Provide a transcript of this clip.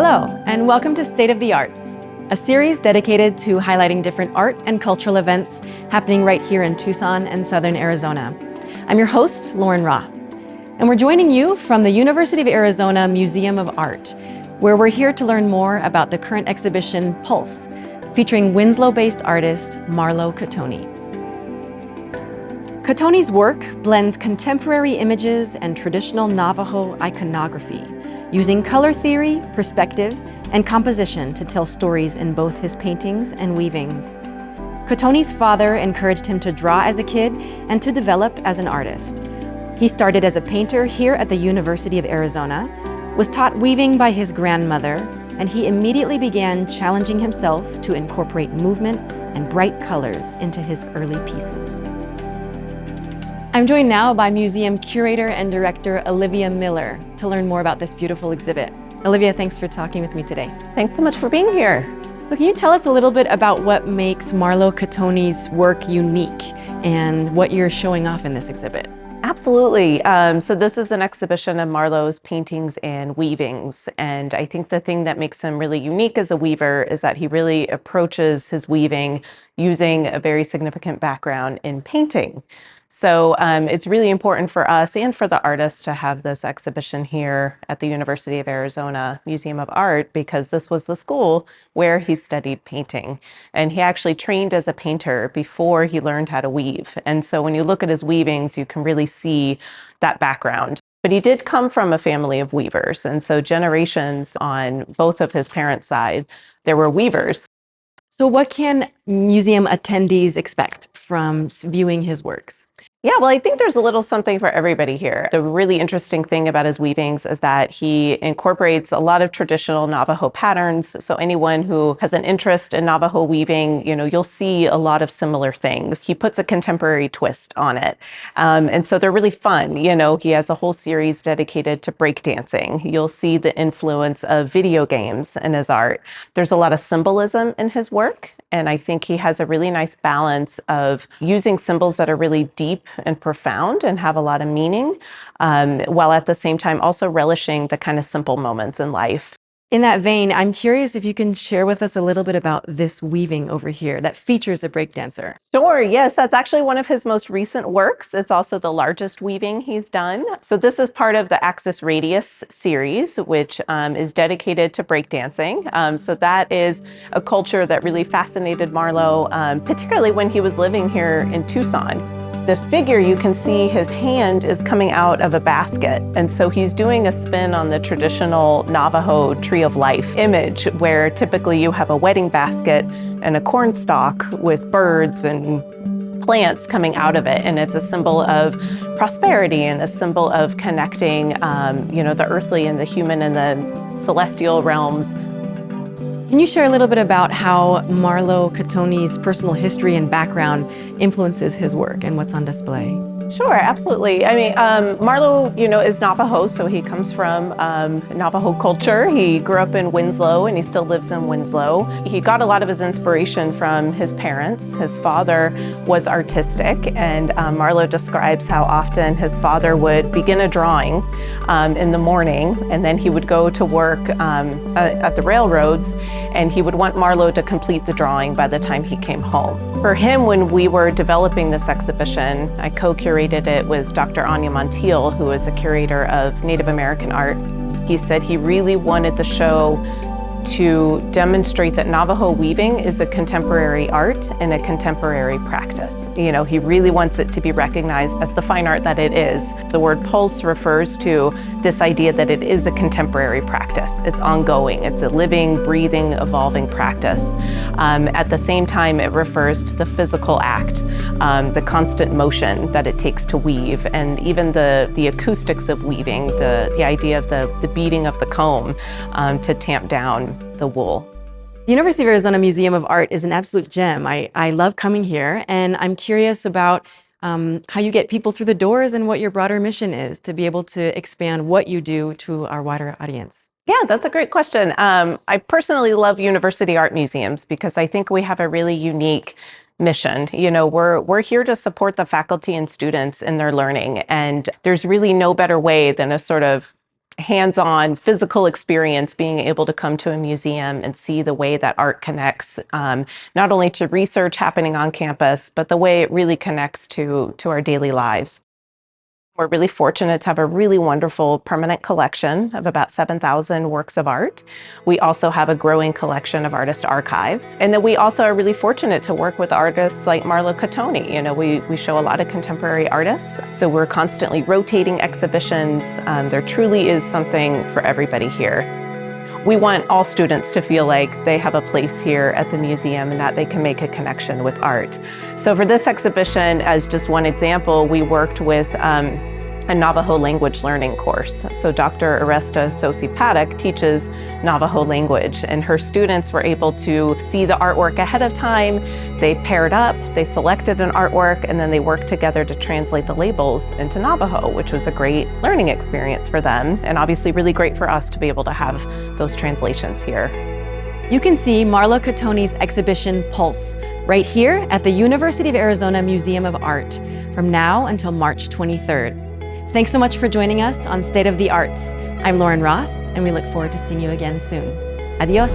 Hello, and welcome to State of the Arts, a series dedicated to highlighting different art and cultural events happening right here in Tucson and Southern Arizona. I'm your host, Lauren Roth, and we're joining you from the University of Arizona Museum of Art, where we're here to learn more about the current exhibition, Pulse, featuring Winslow-based artist Marlowe Katoney. Katoney's work blends contemporary images and traditional Navajo iconography, using color theory, perspective, and composition to tell stories in both his paintings and weavings. Katoney's father encouraged him to draw as a kid and to develop as an artist. He started as a painter here at the University of Arizona, was taught weaving by his grandmother, and he immediately began challenging himself to incorporate movement and bright colors into his early pieces. I'm joined now by museum curator and director Olivia Miller to learn more about this beautiful exhibit. Olivia, thanks for talking with me today. Thanks so much for being here. Well, can you tell us a little bit about what makes Marlowe Katoney's work unique and what you're showing off in this exhibit? Absolutely. So this is an exhibition of Marlowe's paintings and weavings. And I think the thing that makes him really unique as a weaver is that he really approaches his weaving using a very significant background in painting. So it's really important for us and for the artists to have this exhibition here at the University of Arizona Museum of Art, because this was the school where he studied painting. And he actually trained as a painter before he learned how to weave. And so when you look at his weavings, you can really see that background. But he did come from a family of weavers. And so generations on both of his parents' side, there were weavers. So what can museum attendees expect from viewing his works? Yeah, well, I think there's a little something for everybody here. The really interesting thing about his weavings is that he incorporates a lot of traditional Navajo patterns. So anyone who has an interest in Navajo weaving, you'll see a lot of similar things. He puts a contemporary twist on it. And so they're really fun. He has a whole series dedicated to breakdancing. You'll see the influence of video games in his art. There's a lot of symbolism in his work. And I think he has a really nice balance of using symbols that are really deep and profound and have a lot of meaning, while at the same time also relishing the kind of simple moments in life. In that vein, I'm curious if you can share with us a little bit about this weaving over here that features a breakdancer. Sure, yes, that's actually one of his most recent works. It's also the largest weaving he's done. So this is part of the Axis Radius series, which is dedicated to breakdancing. So that is a culture that really fascinated Marlowe, particularly when he was living here in Tucson. The figure, you can see his hand is coming out of a basket. And so he's doing a spin on the traditional Navajo tree of life image, where typically you have a wedding basket and a corn stalk with birds and plants coming out of it. And it's a symbol of prosperity and a symbol of connecting, the earthly and the human and the celestial realms. Can you share a little bit about how Marlowe Katoney's personal history and background influences his work and what's on display? Sure, absolutely. I mean, Marlowe, is Navajo, so he comes from Navajo culture. He grew up in Winslow, and he still lives in Winslow. He got a lot of his inspiration from his parents. His father was artistic, and Marlowe describes how often his father would begin a drawing in the morning, and then he would go to work at the railroads, and he would want Marlowe to complete the drawing by the time he came home. For him, when we were developing this exhibition, I co-curated it with Dr. Anya Montiel, who is a curator of Native American art. He said he really wanted the show to demonstrate that Navajo weaving is a contemporary art and a contemporary practice. He really wants it to be recognized as the fine art that it is. The word pulse refers to this idea that it is a contemporary practice. It's ongoing. It's a living, breathing, evolving practice. At the same time, it refers to the physical act, the constant motion that it takes to weave, and even the acoustics of weaving, the idea of the beating of the comb to tamp down the wool. The University of Arizona Museum of Art is an absolute gem. I love coming here, and I'm curious about how you get people through the doors and what your broader mission is to be able to expand what you do to our wider audience. Yeah, that's a great question. I personally love university art museums because I think we have a really unique mission. We're here to support the faculty and students in their learning, and there's really no better way than a sort of hands-on physical experience being able to come to a museum and see the way that art connects not only to research happening on campus, but the way it really connects to our daily lives. We're really fortunate to have a really wonderful permanent collection of about 7,000 works of art. We also have a growing collection of artist archives. And then we also are really fortunate to work with artists like Marlowe Katoney. You know, we show a lot of contemporary artists, so we're constantly rotating exhibitions. There truly is something for everybody here. We want all students to feel like they have a place here at the museum and that they can make a connection with art. So for this exhibition, as just one example, we worked with a Navajo language learning course. So Dr. Aresta Sosi-Paddock teaches Navajo language, and her students were able to see the artwork ahead of time. They paired up, they selected an artwork, and then they worked together to translate the labels into Navajo, which was a great learning experience for them, and obviously really great for us to be able to have those translations here. You can see Marlowe Katoney's exhibition Pulse right here at the University of Arizona Museum of Art from now until March 23rd. Thanks so much for joining us on State of the Arts. I'm Lauren Roth, and we look forward to seeing you again soon. Adios.